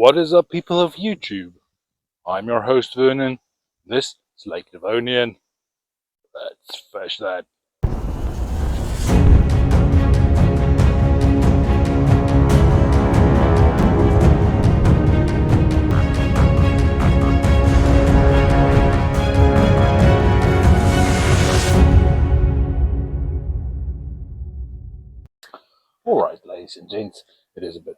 What is up, people of YouTube? I'm your host Vernon. This is Lake Devonian. Let's fish that. Alright, ladies and gents, it is a bit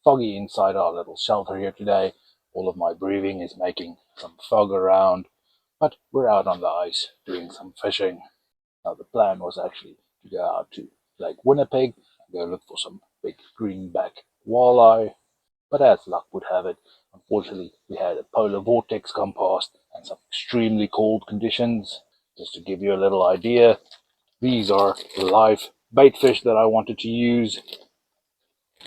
foggy inside our little shelter here today. All of my breathing is making some fog around, but we're out on the ice doing some fishing. Now the plan was actually to go out to Lake Winnipeg and go look for some big greenback walleye, but as luck would have it, unfortunately we had a polar vortex come past and some extremely cold conditions. Just to give you a little idea, these are the live bait fish that I wanted to use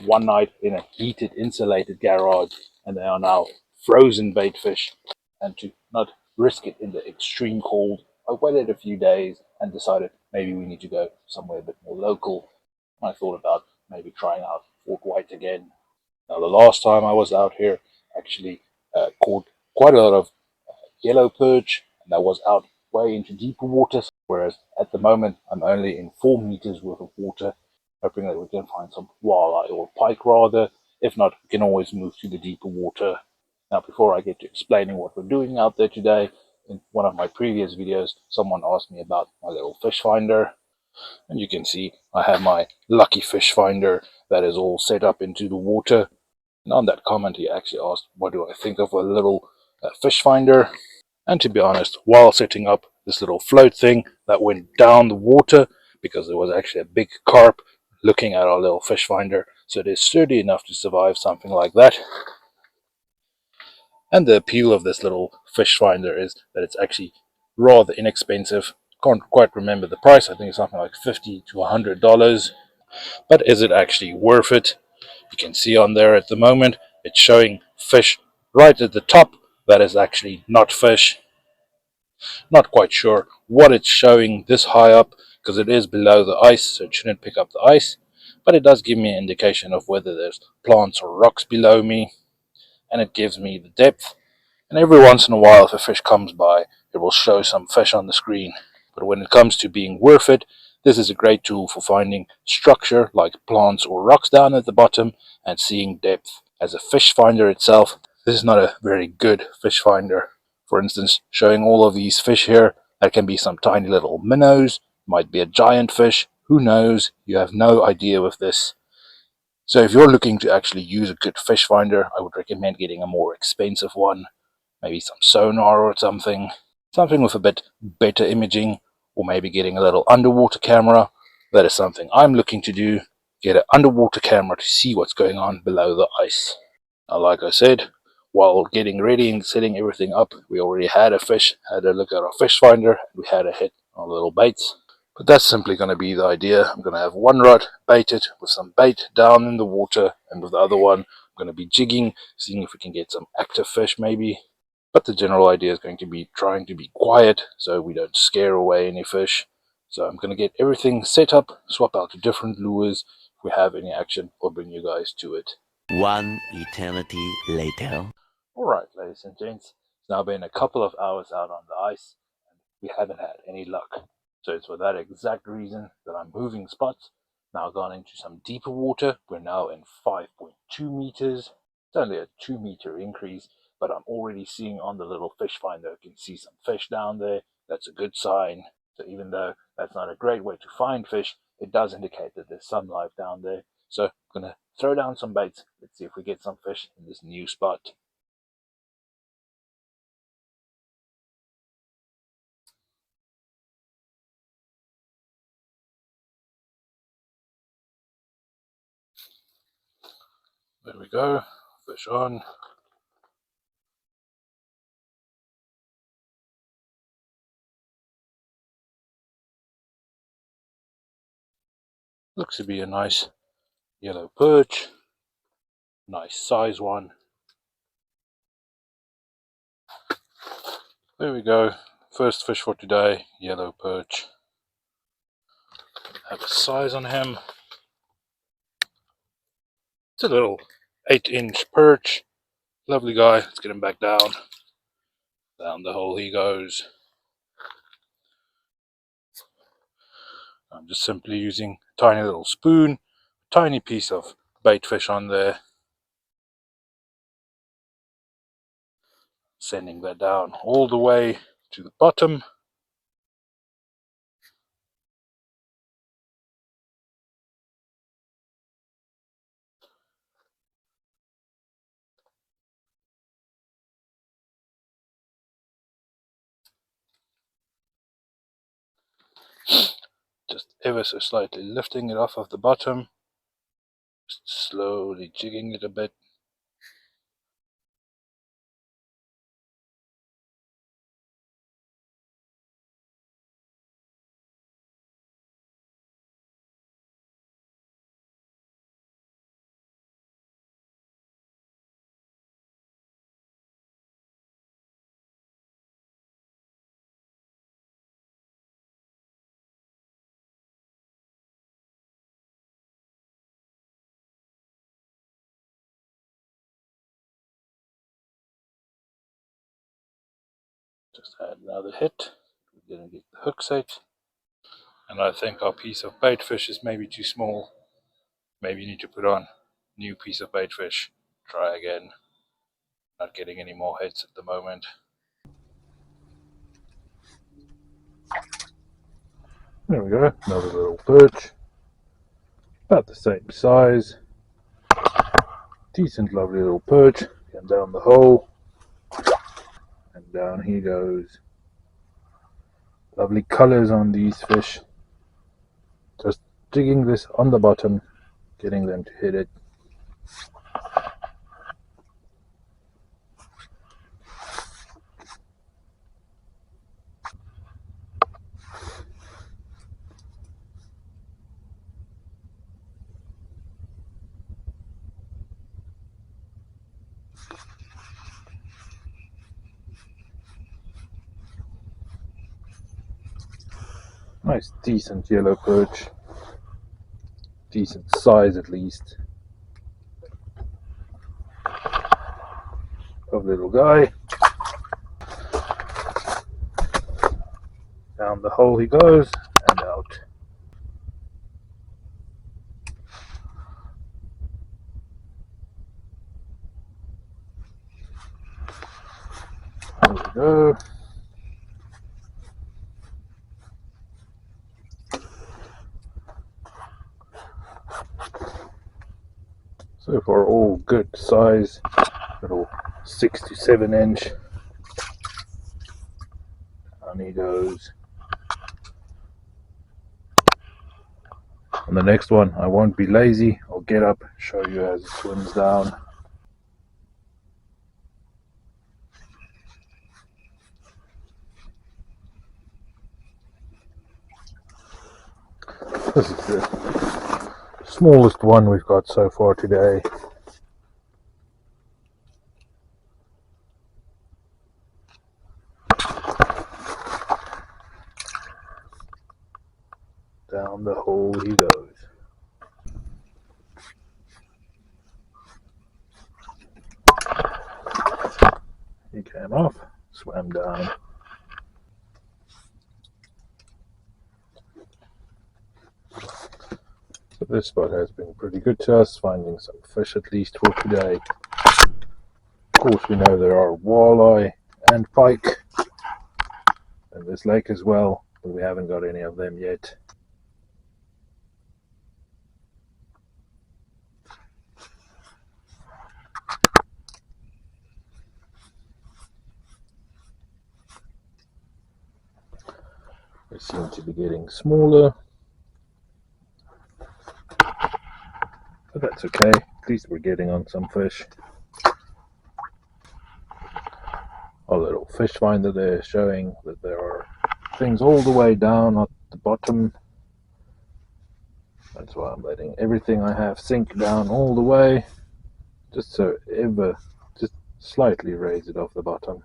one night in a heated, insulated garage, and they are now frozen bait fish. And to not risk it in the extreme cold, I waited a few days and decided maybe we need to go somewhere a bit more local. I thought about maybe trying out Fort Whyte again. Now, the last time I was out here, actually caught quite a lot of yellow perch, and that was out way into deeper water, whereas at the moment I'm only in 4 meters worth of water, hoping that we can find some walleye or pike rather. If not, we can always move to the deeper water. Now, before I get to explaining what we're doing out there today, in one of my previous videos someone asked me about my little fish finder, and you can see I have my lucky fish finder that is all set up into the water. And on that comment he actually asked what do I think of a little fish finder. And to be honest, while setting up this little float thing that went down the water, because there was actually a big carp looking at our little fish finder, so it is sturdy enough to survive something like that. And the appeal of this little fish finder is that it's actually rather inexpensive. Can't quite remember the price, I think it's something like $50 to $100. But is it actually worth it? You can see on there at the moment, it's showing fish right at the top. That is actually not fish. Not quite sure what it's showing this high up, because it is below the ice, so it shouldn't pick up the ice. But it does give me an indication of whether there's plants or rocks below me, and it gives me the depth. And every once in a while, if a fish comes by, it will show some fish on the screen. But when it comes to being worth it, this is a great tool for finding structure like plants or rocks down at the bottom and seeing depth. As a fish finder itself, this is not a very good fish finder. For instance, showing all of these fish here, that can be some tiny little minnows, might be a giant fish, who knows, you have no idea with this. So if you're looking to actually use a good fish finder, I would recommend getting a more expensive one, maybe some sonar or something with a bit better imaging, or maybe getting a little underwater camera. That is something I'm looking to do, get an underwater camera to see what's going on below the ice. Now, like I said, while getting ready and setting everything up, we already had a fish, had a look at our fish finder, we had a hit on little baits. But that's simply going to be the idea. I'm going to have one rod baited with some bait down in the water, and with the other one I'm going to be jigging, seeing if we can get some active fish maybe. But the general idea is going to be trying to be quiet so we don't scare away any fish. So I'm going to get everything set up, swap out to different lures. If we have any action, I'll bring you guys to it. One eternity later. Alright, ladies and gents, it's now been a couple of hours out on the ice, and we haven't had any luck. So it's for that exact reason that I'm moving spots. Now gone into some deeper water. We're now in 5.2 meters. It's only a 2-meter increase, but I'm already seeing on the little fish finder, I can see some fish down there. That's a good sign. So even though that's not a great way to find fish, it does indicate that there's some life down there. So I'm going to throw down some baits. Let's see if we get some fish in this new spot. There we go, fish on. Looks to be a nice yellow perch, nice size one. There we go, first fish for today, yellow perch. Have a size on him. It's a little 8-inch perch, Lovely guy. Let's get him back down. Down the hole he goes. I'm just simply using a tiny little spoon, tiny piece of bait fish on there. Sending that down all the way to the bottom. Just ever so slightly lifting it off of the bottom. Just slowly jigging it a bit. Just add another hit. We're going to get the hook set. And I think our piece of bait fish is maybe too small. Maybe you need to put on new piece of bait fish. Try again. Not getting any more hits at the moment. There we go, another little perch. About the same size. Decent, lovely little perch. Going down the hole. And down he goes. Lovely colors on these fish. Just jigging this on the bottom, getting them to hit it. Nice, decent yellow perch. Decent size at least. Lovely little guy. Down the hole he goes and out. There we go. So far all good size, little 6 to 7 inch. Down he goes. On the next one I won't be lazy, I'll get up, show you as it swims down. This is the smallest one we've got so far today. Down the hole he goes. He came off, swam down. So this spot has been pretty good to us, finding some fish at least for today. Of course we know there are walleye and pike in this lake as well, but we haven't got any of them yet. They seem to be getting smaller, but that's okay, at least we're getting on some fish. Our little fish finder there showing that there are things all the way down at the bottom. That's why I'm letting everything I have sink down all the way, just so just slightly raise it off the bottom.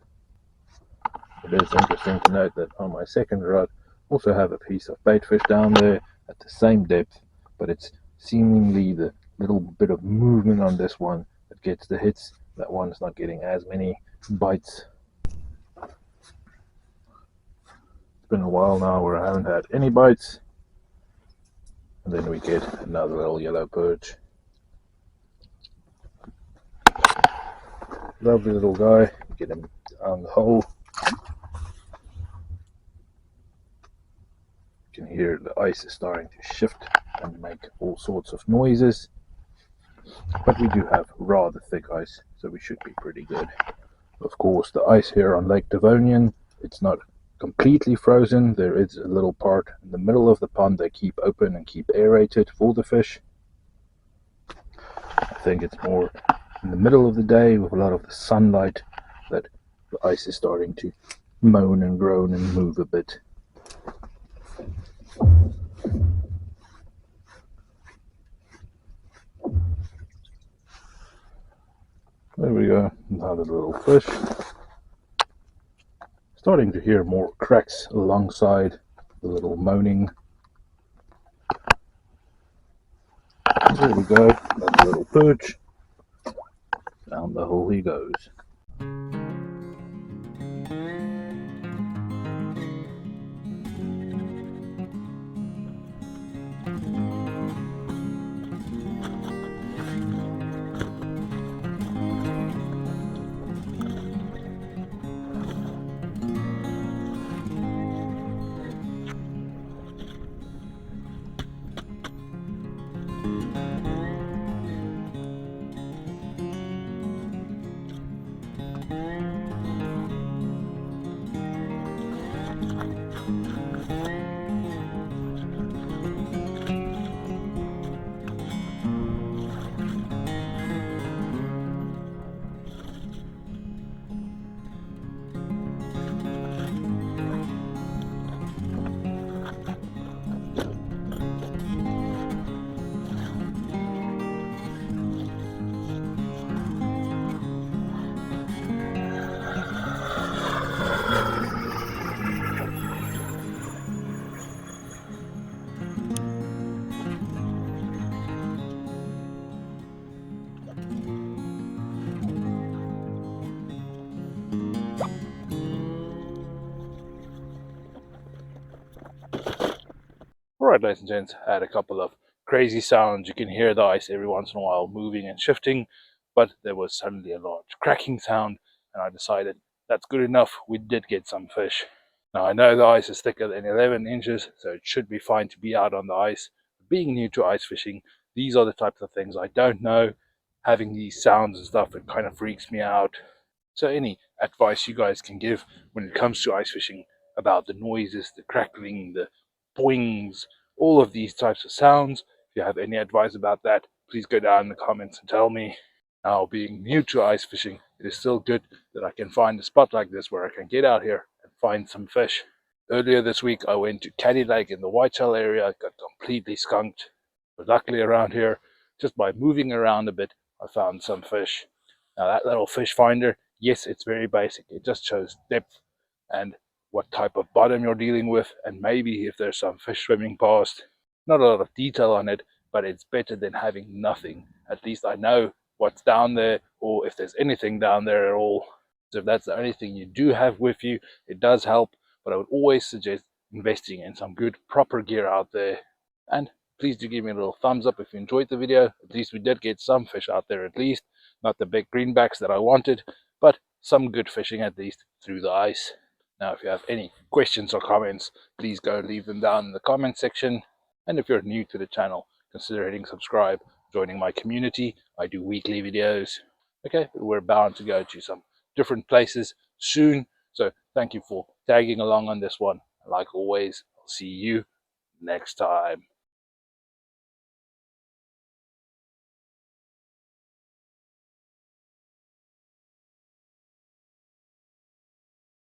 It is interesting to note that on my second rod I also have a piece of bait fish down there at the same depth, but it's seemingly the little bit of movement on this one that gets the hits that one's not getting as many bites. It's been a while now where I haven't had any bites. And then we get another little yellow perch. Lovely little guy. Get him down the hole. You can hear the ice is starting to shift and make all sorts of noises. But we do have rather thick ice, so we should be pretty good. Of course, the ice here on Lake Devonian, it's not completely frozen. There is a little part in the middle of the pond they keep open and keep aerated for the fish. I think it's more in the middle of the day with a lot of the sunlight that the ice is starting to moan and groan and move a bit. There we go, another little fish. Starting to hear more cracks alongside the little moaning. There we go, another little perch. Down the hole he goes. Alright, ladies and gents, I had a couple of crazy sounds. You can hear the ice every once in a while moving and shifting, but there was suddenly a large cracking sound, and I decided that's good enough. We did get some fish. Now I know the ice is thicker than 11 inches, so it should be fine to be out on the ice. Being new to ice fishing, these are the types of things I don't know. Having these sounds and stuff, it kind of freaks me out. So any advice you guys can give when it comes to ice fishing about the noises, the crackling, the boings, all of these types of sounds, if you have any advice about that, please go down in the comments and tell me. Now, being new to ice fishing, it is still good that I can find a spot like this where I can get out here and find some fish. Earlier this week, I went to Caddy Lake in the Whyte area. I got completely skunked. But luckily around here, just by moving around a bit, I found some fish. Now that little fish finder, yes, it's very basic. It just shows depth and what type of bottom you're dealing with, and maybe if there's some fish swimming past. Not a lot of detail on it, but it's better than having nothing. At least I know what's down there, or if there's anything down there at all. So if that's the only thing you do have with you, it does help, but I would always suggest investing in some good proper gear out there. And please do give me a little thumbs up if you enjoyed the video. At least we did get some fish out there, at least. Not the big greenbacks that I wanted, but some good fishing at least through the ice. Now, if you have any questions or comments, please go leave them down in the comment section. And if you're new to the channel, consider hitting subscribe, joining my community. I do weekly videos. Okay, but we're bound to go to some different places soon. So thank you for tagging along on this one. Like always, I'll see you next time.